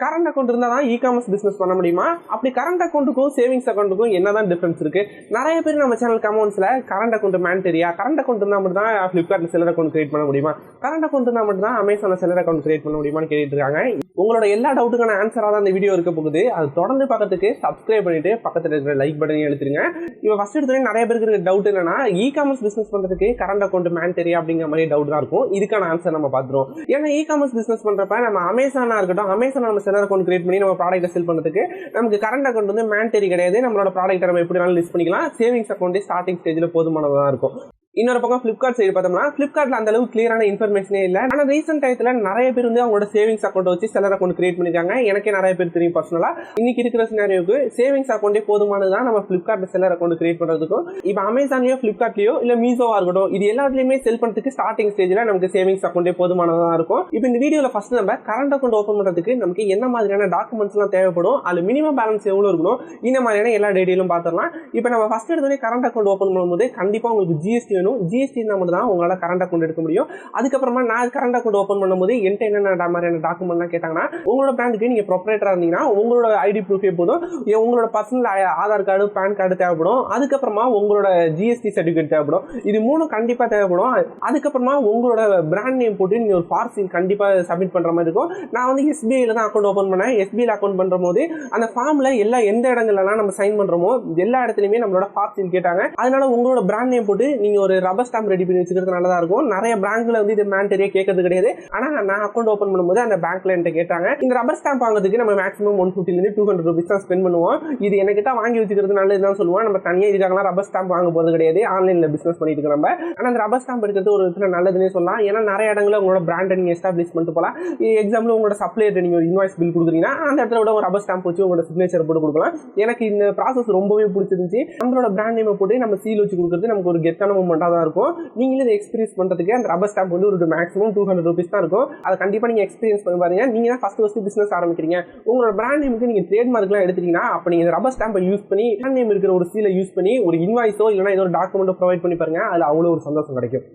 Current account இருந்தால் தான் e-commerce business பண்ண முடியுமா? அப்படி கரண்ட் அக்கௌண்ட்டுக்கும் சேவிங்ஸ் அக்கௌண்ட்டுக்கும் என்னதான் டிஃபரன்ஸ் இருக்கு? நிறைய பேர் நம்ம சேனல் கமெண்ட்ஸ்ல கரண்ட் அக்கௌண்ட் மேண்டரியா, கரண்ட் அக்கௌண்ட் இருந்தால் மட்டும் தான் ஃபிளிப்கார்ட்ல செல்லர் அக்கௌண்ட் கிரியேட் பண்ண முடியுமா, கரண்ட் அக்கௌண்ட் இருந்தால் மட்டும் தான் அமேசான்ல செல்லர் அக்கௌண்ட் கிரியேட் பண்ண முடியுமான்னு கேட்டுட்டு இருக்காங்க. உங்களோட எல்லா டவுட்டுக்கான ஆன்சராக தான் இந்த வீடியோ இருக்க போகுது. அது தொடர்ந்து பார்க்கறதுக்கு சப்ஸ்கிரைப் பண்ணிட்டு பக்கத்தில் இருக்கிற லைக் பட்டனையும் எழுத்துருங்க. இப்போ ஃபர்ஸ்ட் எடுத்து நிறைய பேருக்கு இருக்க டவுட் என்னன்னா, இ-காமர்ஸ் பிசினஸ் பண்றதுக்கு கரண்ட் அக்கௌண்ட் மேண்டரியா அப்படிங்கிற மாதிரி டவுட் தான் இருக்கும். இதுக்கான ஆன்சர் நம்ம பார்த்துருவோம். ஏன்னா இ-காமர்ஸ் பிசினஸ் பண்றப்ப நம்ம அமேசானா இருக்கட்டும், அமேசான் நம்ம செல்லர் அக்கௌண்ட் கிரியேட் பண்ணி நம்ம ப்ராடக்ட்டை செல் பண்ணுறதுக்கு நமக்கு கரண்ட் அக்கௌண்ட் வந்து மேண்டரி கிடையாது. நம்மளோட ப்ராடக்ட்டை நம்ம எப்படி வேணாலும் லிஸ்ட் பண்ணிக்கலாம். சேவிங்ஸ் அக்கௌண்ட் ஸ்டார்டிங் ஸ்டேஜில் போதுமானதாக இருக்கும். இன்னொரு பக்கம் ஃபிளிப்கார்ட் சைடு பார்த்தோம்னா, ஃபிளிப்கார்ட்ல அந்த அளவுக்கு கிளியரான இன்ஃபர்மேஷனே இல்லை. ஆனால் ரீசெண்ட் டயத்தில் நிறைய பேர் வந்து அவங்களோட சேவிங்ஸ் அக்கௌண்ட் வச்சு செல்லர் அக்கௌண்ட் கிரியேட் பண்ணிருக்காங்க. எனக்கே நிறைய பேர் தெரியும் பர்சனலா. இன்னைக்கு இருக்கிற சினாரியோக்கு சேவிங்ஸ் அக்கௌண்டே போதுமானதான் நம்ம ஃபிளிப்கார்ட்ல செல்லர் அக்கௌண்ட் கிரியேட் பண்றதுக்கும். இப்போ அமேசான்லயோ ஃபிளிப்கார்ட்லயோ இல்ல மீசோவா இருக்கட்டும், இது எல்லாத்துலயுமே செல் பண்றதுக்கு ஸ்டார்டிங் ஸ்டேஜ்ல நமக்கு சேவிங்ஸ் அக்கௌண்டே போதுமானதா இருக்கும். இப்போ இந்த வீடியோல ஃபர்ஸ்ட் நம்ம கரண்ட் அக்கௌண்ட் ஓப்பன் பண்றதுக்கு நமக்கு என்ன மாதிரியான டாக்குமெண்ட்ஸ் எல்லாம் தேவைப்படும், அதுல மினிமம் பேலன்ஸ் எவ்வளவு இருக்கணும், இந்த மாதிரியான எல்லா டீடைலும் பார்த்துடலாம். இப்போ நம்ம ஃபர்ஸ்ட் எடுத்தோடனே கரண்ட் அக்கௌண்ட் ஓப்பன் பண்ணும்போது கண்டிப்பா உங்களுக்கு ஜிஎஸ்டி வேணும். ஜிஎஸ்டி தான் உங்களால கரண்ட் அக்கௌண்ட் எடுக்க முடியும். அதுக்கப்புறமா நான் கரண்ட் அக்கௌண்ட் ஓபன் பண்ணும்போது என்கிட்ட என்னென்ன மாதிரியான டாக்குமெண்ட் கேட்டாங்கன்னா, உங்களோட பிராண்டுக்கு நீங்க ப்ரொப்ரைட்டரா இருந்தீங்கன்னா உங்களோட ஐடி ப்ரூஃபே போதும். உங்களோட personal Aadhaar card, PAN card தேவைப்படும். அதுக்கப்புறமா உங்களோட ஜிஎஸ்டி சர்டிபிகேட் தேவைப்படும். இது மூணும் கண்டிப்பா தேவைப்படும். அதுக்கப்புறமா உங்களோட பிராண்ட் நேம் போட்டு நீங்க ஒரு பார்சல் கண்டிப்பா சப்மிட் பண்ற மாதிரி இருக்கும். நான் வந்து எஸ்பிஐல தான் அக்கௌண்ட் ஓபன் பண்ணேன். எஸ்பிஐல அக்கௌண்ட் பண்ற போது அந்த ஃபார்ம்ல எந்த இடங்கள்லாம் நம்ம சைன் பண்றோமோ எல்லா இடத்துலயுமே நம்மளோட பார்சல் கேட்டாங்க. அதனால உங்களோட பிராண்ட் நேம் போட்டு நீங்க ஒரு ரப்பர் ஸ்டாம்ப் ரெடி பண்ணி வச்சுக்கிறது நல்லதா இருக்கும். நிறைய பேங்க்ல வந்து இது மேண்டரியா கேட்கறது கிடையாது. ஆனா நான் அக்கௌண்ட் ஓபன் பண்ணும்போது அந்த பேங்க்ல என்கிட்ட கேட்டாங்க. இந்த ரப்பர் ஸ்டாம்ப் வாங்குறதுக்கு நம்ம மேக்ஸிமம் 150 இருந்து 200 ரூபீஸ் தான் ஸ்பெண்ட் பண்ணுவோம். இது என்கிட்ட வாங்கி வச்சுக்கிறது நல்லதுதான் சொல்லுவோம். நம்ம தனியா இதுக்காக ரப்பர் ஸ்டாம்ப் வாங்க போறது கிடையாது. ஆன்லைன்ல பிசினஸ் பண்ணிட்டு இருக்கோம் நம்ம. ஆனா அந்த ரப்பர் ஸ்டாம்ப் எடுக்கிறது ஒரு விதத்துல நல்லதுன்னே சொல்லலாம். ஏன்னா நிறைய இடங்கள்ல உங்களோட பிராண்டை நீங்க எஸ்டாப்ளிஷ் பண்ணிட்டு போலாம். எக்ஸாம்பிள் உங்களோட சப்ளையர் நீங்க ஒரு இன்வாய்ஸ் பில் கொடுக்குறீங்கன்னா அந்த இடத்துல விட ஒரு ரப்பர் ஸ்டாம்ப் வச்சு உங்களோட சிக்னேச்சர் போட்டு கொடுக்கலாம். எனக்கு இந்த ப்ராசஸ் ரொம்பவே பிடிச்சிருந்துச்சு. நம்மளோட பிராண்ட் நேம் போட்டு நம்ம சீல் வச்சு கொடுக்குறது நமக்கு ஒரு கெத்தான மூமெண்டா தான் இருக்கும். நீங்களே எக்ஸ்பீரியன்ஸ் பண்றதுக்கு அந்த ரப்பர் ஸ்டாம்ப் வந்து ஒரு மேக்ஸிமம் 200 ரூபீஸ் தான் இருக்கும். அதை கண்டிப்பா நீங்க எக்ஸ்பீரியன்ஸ் பண்ணி பாருங்க. நீங்க தான் ஃபர்ஸ்ட் பிசினஸ் ஆரம்பிக்கிறீங்க, உங்களோட பிராண்ட் நேமுக்கு நீங்க ட்ரேட் மார்க்லாம் எடுத்துட்டீங்கன்னா அப்ப நீங்க ரப்பர் ஸ்டாம்பை யூஸ் பண்ணி பிராண்ட் நேம் இருக்கிற ஒரு சீலை யூஸ் பண்ணி ஒரு இன்வாய்ஸோ இல்லைன்னா ஏதோ ஒரு டாக்குமெண்ட்டோ ப்ரொவைட் பண்ணி பாருங்க. அதுல அவ்வளவு ஒரு சந்தோஷம் கிடைக்கும்.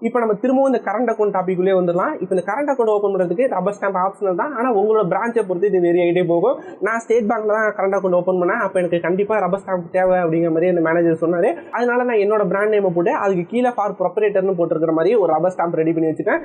இப்போ நம்ம திரும்பவும் இந்த கரண்ட் அக்கௌண்ட் டாபிக்குள்ளே வந்துடலாம். இப்போ இந்த கரண்ட் அக்கௌண்ட் ஓப்பன் பண்ணுறதுக்கு ரப்பர் ஸ்டாம்ப் ஆப்ஷனல் தான். ஆனால் உங்களோட பிரான்ச்சை பொறுத்து இது வெரி ஆகிட்டே போகும். நான் ஸ்டேட் பேங்க்ல தான் கரண்ட் அக்கௌண்ட் ஓப்பன் பண்ணேன். அப்போ எனக்கு கண்டிப்பாக ரப்பர் ஸ்டாம்ப் தேவை அப்படிங்கிற மாதிரி அந்த மேனேஜர் சொன்னார். அதனால நான் என்னோட பிராண்ட் நேமை போட்டு அதுக்கு கீழே ஃபார் ப்ரொப்ரைட்டர்னு போட்டிருக்கிற மாதிரி ஒரு ரப்பர் ஸ்டாம்ப் ரெடி பண்ணி வச்சுட்டேன்.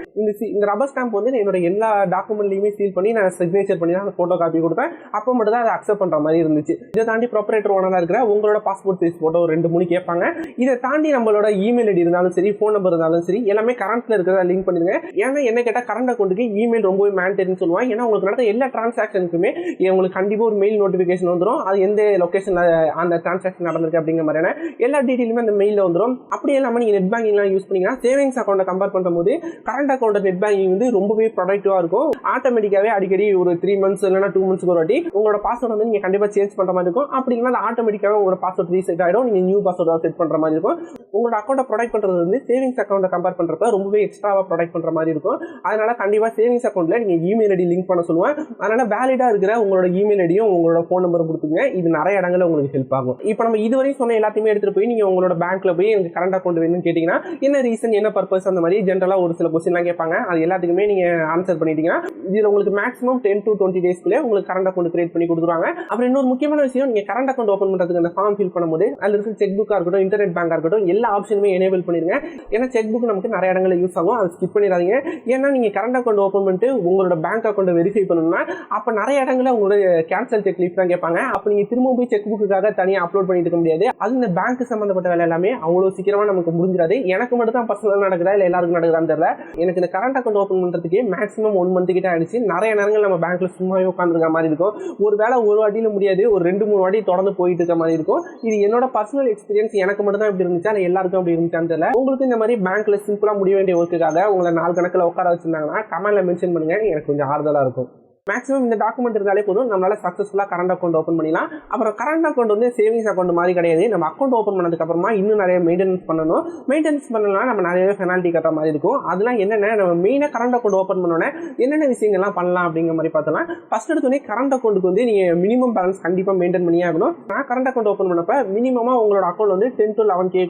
இந்த ரப்பர் ஸ்டாம்ப் வந்து என்னோட எல்லா டாக்குமெண்ட்லையுமே சீல் பண்ணி நான் சிக்னேச்சர் பண்ணி தான் அந்த ஃபோட்டோ காப்பி கொடுத்தேன். அப்போ மட்டும் தான் அதை அக்செப்ட் பண்ணுற மாதிரி இருந்துச்சு. இதை தாண்டி ப்ரொப்ரைட்டர் ஓனராக இருக்கிற உங்களோட பாஸ்போர்ட் சைஸ் ஃபோட்டோ 2-3 கேட்பாங்க. இதை தாண்டி நம்மளோட இமெயில் ஐடி இருந்தாலும் சரி, ஃபோன் நம்பர் இருந்தாலும் சரி, எல்லாமே கரண்ட்ல லிங்க் பண்ணுங்க. ஏன்னா என்ன கேட்டா கரண்ட் அக்கௌண்ட்டுக்கு இமெயில் ரொம்பவே மேண்டரின்னு சொல்லுவாங்க. ஏன்னா உங்களுக்கு நடக்கிற எல்லா டிரான்சாக்ஷனுக்குமே உங்களுக்கு கண்டிப்பா ஒரு மெயில் நோட்டிபிகேஷன் வந்துடும். அது எந்த லொகேஷன்ல அந்த டிரான்சாக்ஷன் நடந்திருக்கு அப்படிங்கிற மாதிரியான எல்லா டீடைலுமே அந்த மெயில வந்துடும். அப்படி இல்லாம நீங்க நெட் பேங்கிங்லாம் யூஸ் பண்ணீங்கன்னா சேவிங்ஸ் அக்கௌண்ட்டை கம்பேர் பண்ணும்போது கரண்ட் அக்கௌண்ட் நெட் பேங்கிங் வந்து ரொம்பவே ப்ரொடக்டிவா இருக்கும். ஆட்டோமேட்டிக்காவே அடிக்கடி ஒரு 3 months இல்லைன்னா 2 months ஒரு வாட்டி உங்களோட பாஸ்வேர்ட் வந்து நீங்க கண்டிப்பா சேஞ்ச் பண்ற மாதிரி இருக்கும். அப்படி இல்லைன்னா ஆட்டோமேட்டிக்காவே உங்களோட பாஸ்வேர்ட் ரீசெட் ஆயிடும். நீங்க நியூ பாஸ்வேர்ட் செட் பண்ற மாதிரி இருக்கும். உங்களோட அக்கௌண்ட்டை ப்ரொடக்ட் பண்றது வந்து சேவிங்ஸ் அக்கௌண்ட்டை கம்பேர் பண்றப்ப ரொம்பவே எக்ஸ்ட்ராவா ப்ரொடக்ட் பண்ற மாதிரி இருக்கும். அதனால கண்டிப்பா சேவிங்ஸ் அக்கௌண்ட்ல நீங்க இமெயில் ஐடி லிங்க் பண்ண சொல்லுவேன். அதனால வேலிடா இருக்கிற உங்களோட இமெயில் ஐடியும் உங்களோட போன் நம்பரும் கொடுத்துங்க. இது நிறைய இடங்கள்ல உங்களுக்கு ஹெல்ப் ஆகும். இப்போ நம்ம இதுவரையும் சொன்ன எல்லாத்தையுமே எடுத்துட்டு போய் நீங்க உங்களோட பேங்க்ல போய் எனக்கு கரண்ட் அக்கௌண்ட் வேணும்னு கேட்டீங்கன்னா என்ன ரீசன், என்ன பர்பஸ், அந்த மாதிரி ஜென்ரலா ஒரு சில கொஸ்டின்லாம் கேட்பாங்க. அது எல்லாத்துக்குமே நீங்க ஆன்சர் பண்ணிட்டீங்கன்னா இதுல உங்களுக்கு மேக்ஸிமம் 10 to 20 டேஸ்க்குள்ளே உங்களுக்கு கரண்ட் அக்கௌண்ட் கிரியேட் பண்ணி கொடுத்துருவாங்க. அப்புறம் இன்னொரு முக்கியமான விஷயம், நீங்க கரண்ட் அக்கௌண்ட் ஓபன் பண்றதுக்கு அந்த ஃபார்ம் ஃபில் பண்ணும்போது அதுல இருக்க செக் புக்கா இருக்கட்டும், இன்டர்நெட் பேங்கா இருக்கட்டும், எல்லா ஆப்ஷனுமே எனேபிள் பண்ணிருங்க. ஏன்னா செக் புக் நமக்கு நிறைய இடங்களில் யூஸ் ஆகும். அதை ஸ்கிப் பண்ணிடாதீங்க. ஏன்னா நீங்க கரண்ட் அக்கௌண்ட் ஓபன் பண்ணிட்டு உங்களோட பேங்க் அக்கௌண்ட் வெரிஃபை பண்ணணும்னா அப்ப நிறைய இடங்கள்ல உங்களோட கேன்சல் செக் லிஸ்ட் தான் கேட்பாங்க. அப்ப நீங்க திரும்ப போய் செக் புக்குக்காக தனியா அப்லோட் பண்ணிட்டு இருக்க முடியாது. அது இந்த பேங்க் சம்பந்தப்பட்ட வேலை எல்லாமே அவ்வளவு சீக்கிரமா நமக்கு முடிஞ்சிடாது. எனக்கு மட்டும் தான் பர்சனலா நடக்குதா இல்ல எல்லாருக்கும் நடக்குதான்னு தெரியல. எனக்கு இந்த கரண்ட் அக்கௌண்ட் ஓபன் பண்றதுக்கு மேக்ஸிமம் 1 month கிட்ட ஆயிடுச்சு. நிறைய நேரங்கள் நம்ம பேங்க்ல சும்மாவே உட்காந்துருக்க மாதிரி இருக்கும். ஒரு வேலை ஒரு வாட்டியில முடியாது, ஒரு 2-3 வாட்டி தொடர்ந்து போயிட்டு இருக்க மாதிரி இருக்கும். இது என்னோட பர்சனல் எக்ஸ்பீரியன்ஸ். எனக்கு மட்டும் தான் இப்படி இருந்துச்சா இல்ல எல்லாருக்கும் அப்படி இருந்துச்சான்னு தெரியல. உங்களுக்கு இந்த மாதிரி பேங்க்ல சிம்பிளா முடிய வேண்டிய ஒர்க்குக்காக உங்களை நாள் கணக்கில் உட்கார வச்சிருந்தாங்கன்னா கமெண்ட்ல மென்ஷன் பண்ணுங்க. எனக்கு கொஞ்சம் ஆறுதலா இருக்கும். மேக்ஸிமம் இந்த டாக்குமெண்ட் இருந்தாலே போதும், நம்மளால சக்ஸஸ்ஃபுல்லாக கரண்ட் அக்கௌண்ட் ஓப்பன் பண்ணிடலாம். அப்புறம் கரண்ட் அக்கௌண்ட் வந்து சேவிங்ஸ் அக்கௌண்ட் மாதிரி கிடையாது. நம்ம அக்கௌண்ட் ஓப்பன் பண்ணதுக்கு அப்புறமா இன்னும் நிறைய மெயின்டெனன்ஸ் பண்ணணும். மெயின்டெனன்ஸ் பண்ணலாம் நம்ம நிறைய பெனால்ட்டி கட்டுற மாதிரி இருக்கும். அதெல்லாம் என்னென்ன, நம்ம மெயினாக கரண்ட் அக்கௌண்ட் ஓப்பன் பண்ணோன்னே என்னென்ன விஷயங்கள்லாம் பண்ணலாம் அப்படிங்கிற மாதிரி பார்த்தலாம். ஃபர்ஸ்ட் எடுத்தோடனே கரண்ட் அக்கௌண்ட்டுக்கு வந்து நீங்கள் மினிமம் பேலன்ஸ் கண்டிப்பாக மெயின்டைன் பண்ணியே ஆகணும். நான் கரண்ட் அக்கௌண்ட் ஓப்பன் பண்ணப்போ மினிமமாக உங்களோட அக்கௌண்ட் வந்து 10 to 11K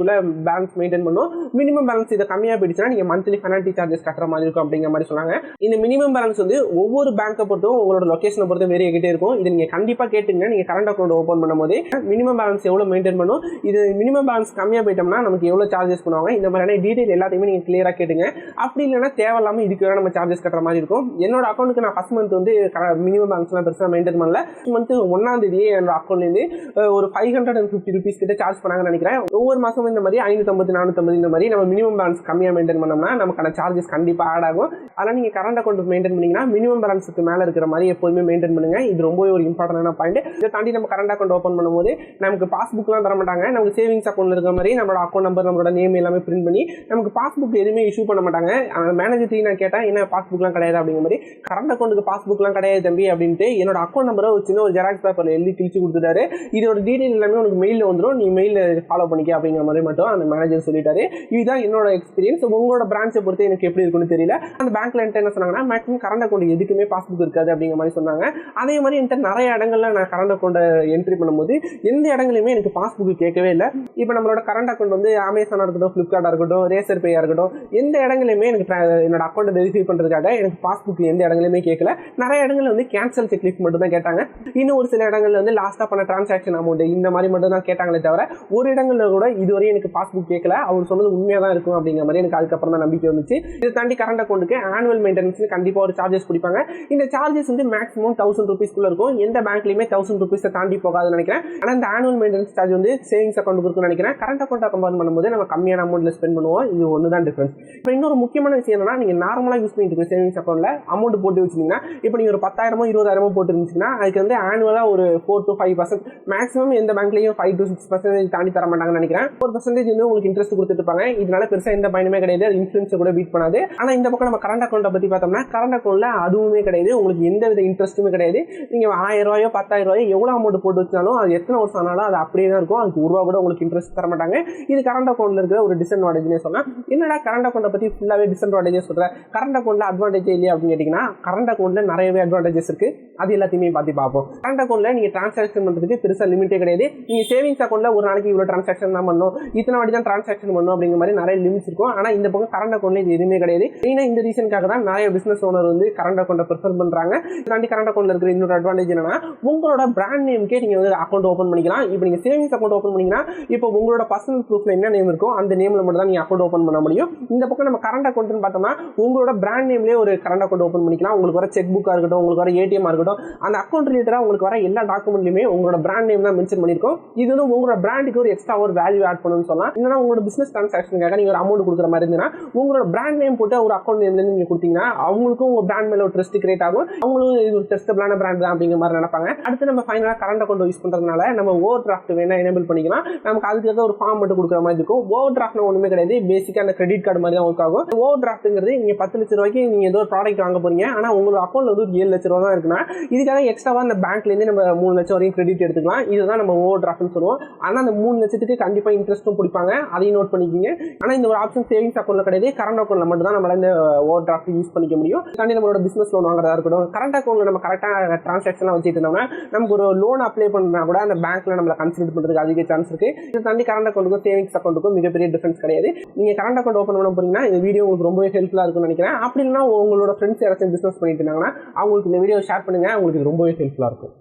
பேலன்ஸ் மெயின்டைன் பண்ணும். மினிமம் பேலன்ஸ் இதை கம்மியாக போயிடுச்சுன்னா நீங்கள் மந்த்லி பெனால்ட்டி சார்ஜஸ் கட்டுற மாதிரி இருக்கும் அப்படிங்கிற மாதிரி சொன்னாங்க. இந்த மினிமம் பேலன்ஸ் வந்து ஒவ்வொரு பேங்கை பொறுத்த பொறுத்தும் உங்களோட லொகேஷனை பொறுத்து வேரி ஆகிட்டே இருக்கும். இது நீங்கள் கண்டிப்பாக கேட்டுங்க. நீங்கள் கரண்ட் அக்கௌண்ட் ஓப்பன் பண்ணும்போது மினிமம் பேலன்ஸ் எவ்வளோ மெயின்டைன் பண்ணும், இது மினிமம் பேலன்ஸ் கம்மியாக போயிட்டோம்னா நமக்கு எவ்வளோ சார்ஜஸ் பண்ணுவாங்க, இந்த மாதிரியான டீடைல் எல்லாத்தையுமே நீங்கள் கிளியராக கேட்டுங்க. அப்படி இல்லைன்னா தேவையில்லாமல் இதுக்கு வேறு நம்ம சார்ஜஸ் கட்டுற மாதிரி இருக்கும். என்னோட அக்கௌண்ட்டுக்கு நான் ஃபர்ஸ்ட் மந்த் வந்து மினிமம் பேலன்ஸ்லாம் பெருசாக மெயின்டைன் பண்ணல. மந்த் 1ஆம் தேதியே என்னோட அக்கௌண்ட்லேருந்து ஒரு 550 rupees கிட்ட சார்ஜ் பண்ணாங்கன்னு நினைக்கிறேன். ஒவ்வொரு மாதமும் இந்த மாதிரி 550 450 இந்த மாதிரி நம்ம மினிமம் பேலன்ஸ் கம்மியாக மெயின்டைன் பண்ணோம்னா நமக்கான சார்ஜஸ் கண்டிப்பாக ஆட் ஆகும். அதனால் நீங்கள் கரண்ட் அக்கௌண்ட் மெயின்டைன் பண்ணிங்கன்னா மினிமம் பேலன்ஸுக்கு மேலே இருக்கிற மாதிரி எப்போதுமே மெயின்டைன் பண்ணுங்க. இது ரொம்பவே ஒரு இம்பார்ட்டன்டான பாயிண்ட். இதை தாண்டி நம்ம கரண்ட் அக்கௌண்ட் ஓப்பன் பண்ணும்போது நமக்கு பாஸ்புக்லாம் தர மாட்டாங்க. நமக்கு சேவிங்ஸ் அக்கௌண்ட் இருக்கிற மாதிரி நம்மளோட அக்கௌண்ட் நம்பர் நம்மளோட நேம் எல்லாமே பிரிண்ட் பண்ணி நமக்கு பாஸ்புக் எதுவுமே இஷ்யூ பண்ண மாட்டாங்க. மேனேஜர் நான் கேட்டேன் என்ன பாஸ்புக்லாம் கிடையாது அப்படிங்கிற மாதிரி, கரண்ட் அக்கௌண்ட்டுக்கு பாஸ்புக்லாம் கிடையாது தம்பி அப்படின்ட்டு என்னோட அக்கௌண்ட் நம்பரை ஒரு சின்ன ஒரு ஜெராக்ஸ் பேப்பரில் எழுதி கிழிச்சு கொடுத்துட்டாரு. இதோட டீடைல் எல்லாமே உனக்கு மெயிலில் வந்துடும், நீ மெயிலில் ஃபாலோ பண்ணிக்க அப்படிங்கிற மாதிரி மட்டும் அந்த மேனேஜர் சொல்லிட்டாரு. இதுதான் என்னோட எக்ஸ்பீரியன்ஸ். உங்களோட பிரான்ச்சை பொறுத்து எனக்கு எப்படி இருக்குன்னு தெரியல. அந்த பேங்க்ல என்ன சொன்னாங்கன்னா மேக்ஸிமம் கரண்ட் அக்கௌண்ட் எதுக்குமே பாஸ்புக் இருக்காது அப்படிங்கிற மாதிரி சொன்னாங்க. அதே மாதிரி என்கிட்ட நிறைய இடங்கள்ல நான் கரண்ட் அக்கௌண்ட்டை என்ட்ரி பண்ணும்போது எந்த இடங்களுமே எனக்கு பாஸ்புக் கேட்கவே இல்லை. இப்போ நம்மளோட கரண்ட் அக்கௌண்ட் வந்து அமேசானாக இருக்கட்டும், ஃப்ளிப்கார்ட்டாக இருக்கட்டும், ரேசர் பேயாக இருக்கட்டும், எந்த இடங்களுமே எனக்கு என்னோட அக்கௌண்ட்டை வெரிஃபை பண்ணுறதுக்காக எனக்கு பாஸ்புக் எந்த இடங்களுமே கேட்கல. நிறைய இடங்கள்ல வந்து கேன்சல் செக்லிஸ்ட் மட்டும் தான் கேட்டாங்க. இன்னும் ஒரு சில இடங்கள்ல வந்து லாஸ்ட்டாக பண்ண டிரான்சாக்ஷன் அமௌண்ட் இந்த மாதிரி மட்டும் தான் கேட்டாங்களே தவிர ஒரு இடங்கள்ல கூட இதுவரையும் எனக்கு பாஸ்புக் கேட்கல. அவர் சொன்னது உண்மையாக தான் இருக்கும் அப்படிங்கிற மாதிரி எனக்கு அதுக்கப்புறம் தான் நம்பிக்கை வந்துச்சு. இதை தாண்டி கரண்ட் அக்கௌண்ட்டுக்கு ஆனுவல் மெயின்டெனன்ஸ் கண்டிப்பாக ஒரு சார்ஜஸ் பிடிப்பாங்க. இந்த சார்ஜஸ் வந்து மேக்ஸிமம் 1000 rupees இருக்கும். எந்த பேங்க்லையுமே 1000 rupees தாண்டி போகாதுன்னு நினைக்கிறேன். ஆனால் இந்த ஆனுவல் மெயின்டெனன்ஸ் சார்ஜ் வந்து சேவிங்ஸ் அக்கௌண்ட் இருக்குன்னு நினைக்கிறேன். கரண்ட் அக்கௌண்ட் கம்பேர் பண்ணும்போது நம்ம கம்மியான அமௌண்ட்ல ஸ்பெண்ட் பண்ணுவோம். இது ஒன்று தான் டிஃபரன்ஸ். இப்போ இன்னொரு முக்கியமான விஷயம் என்னன்னா, நீங்க நார்மலாக யூஸ் பண்ணிட்டு இருக்க சேவிங்ஸ் அக்கௌண்ட்ல அமௌண்ட் போட்டு வச்சிங்கன்னா, இப்போ நீங்க ஒரு 10,000 20,000 போட்டு இருந்துச்சுன்னா அதுக்கு வந்து ஆனுவலா ஒரு 4 to 5% மேக்ஸிமம் எந்த பேங்க்லையும் 5 to 6% தாண்டி தர மாட்டாங்கன்னு நினைக்கிறேன். 4% வந்து உங்களுக்கு இன்ட்ரெஸ்ட் கொடுத்துட்டு இருப்பாங்க. இதனால பெருசா எந்த பயனுமே கிடையாது. அது இன்ஃப்ளூயன்ஸ் கூட பீட் பண்ணாது. ஆனா இந்த பக்கம் நம்ம கரண்ட் அக்கௌண்ட்டை பத்தி பார்த்தோம்னா கரண்ட் அக்கௌண்ட்ல அதுவுமே கிடையாது. உங்களுக்கு எந்த வித இன்ட்ரெஸ்ட்டுமே கிடையாது. நீங்க 1000 ரூபாயோ 10,000 ரூபாயோ எவ்வளவு அமௌண்ட் போட்டு வச்சாலும் அது எத்தனை வருஷம் ஆனாலும் அது அப்படியே தான் இருக்கும். அதுக்கு ரூபா கூட உங்களுக்கு இன்ட்ரெஸ்ட் தர மாட்டாங்க. இது கரண்ட் அக்கௌண்ட்ல இருக்கிற ஒரு டிஸ்அட்வான்டேஜ்னே சொல்லலாம். என்னடா கரண்ட் அக்கௌண்ட்டை பத்தி ஃபுல்லாவே டிஸ்அட்வான்டேஜ் சொல்றேன், கரண்ட் அக்கௌண்ட்ல அட்வான்டேஜ் இல்லையா அப்படின்னு கேட்டீங்கன்னா, கரண்ட் அக்கௌண்ட்ல நிறையவே அட்வான்டேஜஸ் இருக்கு. அது எல்லாத்தையுமே பார்ப்போம். கரண்ட் அக்கௌண்ட்ல நீங்க டிரான்சாக்ஷன் பண்றதுக்கு பெருசா லிமிட்டே கிடையாது. நீங்க சேவிங்ஸ் அக்கௌண்ட்ல ஒரு நாளைக்கு இவ்வளவு டிரான்சாக்ஷன் தான் பண்ணணும், இத்தனை வாட்டி தான் டிரான்சாக்ஷன் பண்ணணும் அப்படிங்கிற மாதிரி நிறைய லிமிட்ஸ் இருக்கும். ஆனா இந்த பக்கம் கரண்ட் அக்கௌண்ட்ல இது எதுவுமே கிடையாது. மெயினா இந்த ரீசனுக்காக தான் நிறைய பிசினஸ் ஓனர் வந்து கரண்ட் அக்கௌண்ட்டை ப்ரிஃபர் பண்றாங்க. தாண்டி கரண்ட் அக்கௌண்ட்ல இருக்கிற இன்னொரு அட்வான்டேஜ் என்னன்னா, உங்களோட பிராண்ட் நேம்க்கே நீங்க வந்து அக்கௌண்ட் ஓபன் பண்ணிக்கலாம். இப்போ நீங்க சேவிங்ஸ் அக்கௌண்ட் ஓபன் பண்ணீங்கன்னா இப்போ உங்களோட பர்சனல் ப்ரூஃப்ல என்ன நேம் இருக்கோ அந்த நேம்ல மட்டும் தான் நீங்க அக்கௌண்ட் ஓபன் பண்ண முடியும். இந்த பக்கம் நம்ம கரண்ட் அக்கௌண்ட்னு பார்த்தோம்னா உங்களோட பிராண்ட் நேம்லயே ஒரு கரண்ட் அக்கௌண்ட் ஓபன் பண்ணிக்கலாம். உங்களுக்கு வர செக் புக்கா இருக்கட்டும், உங்களுக்கு வர ஏடிஎம் இருக்கட்டும், அந்த அக்கௌண்ட் ரிலேட்டடா உங்களுக்கு வர எல்லா டாக்குமெண்ட்லயுமே உங்களோட பிராண்ட் நேம் தான் மென்ஷன் பண்ணிருக்கோம். இது வந்து உங்களோட பிராண்டுக்கு ஒரு எக்ஸ்ட்ரா ஒரு வேல்யூ ஆட் பண்ணணும்னு சொல்லலாம். இல்லைன்னா உங்களோட பிசினஸ் டிரான்சாக்ஷனுக்காக நீங்க ஒரு அமௌண்ட் கொடுக்குற மாதிரி இருந்ததுன்னா உங்களோட பிராண்ட் நேம் போட்டு ஒரு அக்கௌண்ட் நேம்ல நீங்க கொடுத்தீங்கன்னா அவங்களுக்கும் உங்க பிராண்ட் மேல ஒரு ட்ரஸ்ட் கிரியேட் ஆகும். அவங்களும் இது ஒரு ட்ரஸ்டபிளான பிராண்ட் தான் அப்படிங்கிற மாதிரி நினைப்பாங்க. அடுத்து நம்ம ஃபைனலா கரண்ட் அக்கௌண்ட் யூஸ் பண்றதுனால நம்ம ஓவர் டிராஃப்ட் வேணா எனேபிள் பண்ணிக்கலாம். நமக்கு அதுக்கு ஒரு ஃபார்ம் மட்டும் கொடுக்குற மாதிரி இருக்கும். ஓவர் டிராஃப்ட்னா ஒண்ணுமே கிடையாது. பேசிக்கா அந்த கிரெடிட் கார்டு மாதிரி தான் ஒர்க் ஆகும். ஓவர் டிராஃப்ட்ங்கிறது நீங்க 10 லட்சம் ரூபாய்க்கு நீங்க ஏதோ ஒரு ப்ராடக்ட் வாங்க போறீங்க. ஆனா உங்களோட அக்கௌண்ட்ல வந்து 7 லட்சம் ரூபாய் தான் இருக்குன்னா இதுக்காக எக்ஸ்ட்ராவா அந்த பேங்க்ல இருந்து நம்ம 3 லட்சம் வரையும் கிரெடிட் எடுத்துக்கலாம். இதுதான் நம்ம ஓவர் டிராஃப்ட்னு சொல்லுவோம். ஆனா அந்த 3 லட்சத்துக்கு கண்டிப்பா இன்ட்ரெஸ்ட்டும் பிடிப்பாங்க. அதையும் நோட் பண்ணிக்கிங்க. ஆனா இந்த ஒரு ஆப்ஷன் சேவிங்ஸ் அக்கௌண்ட்ல கிடையாது. கரண்ட் அக்கௌண்ட்ல மட்டும் தான் நம்மளால இந்த ஓவர் டிராஃப்ட் யூஸ் பண்ணிக்க முடியும். தாண்டி நம்மளோட பிசினஸ் லோன் வாங்குறதா இருக்கட்டும், கரண்ட் அக்கௌண்ட்ல நம்ம கரெக்டா டிரான்சாக்ஷன் வச்சுட்டு இருந்தோம்னா நமக்கு ஒரு லோன் அப்ளை பண்ணா கூட அந்த பேங்க்ல நம்மள கன்சிடர் பண்றதுக்கு அதிக சான்ஸ் இருக்கு. இதை தாண்டி கரண்ட் அக்கௌண்ட்டுக்கும் சேவிங்ஸ் அக்கௌண்ட்டுக்கும் மிகப்பெரிய டிஃபரன்ஸ் கிடையாது. நீங்க கரண்ட் அக்கௌண்ட் ஓபன் பண்ண போறீங்கன்னா இந்த வீடியோ உங்களுக்கு ரொம்பவே ஹெல்ப்ஃபுல்லா இருக்கும்னு நினைக்கிறேன். அப்படி இல்லைன்னா உங்களோட ஃப்ரெண்ட்ஸ் யாராச்சும் பிசினஸ் பண்ணிட்டு இருந்தாங்கன்னா அவங்களுக்கு இந்த வீடியோ ஷேர் பண்ணுங்க. உங்களுக்கு ரொம்பவே ஹெல்ப்ஃபுல்லா இருக்கும்.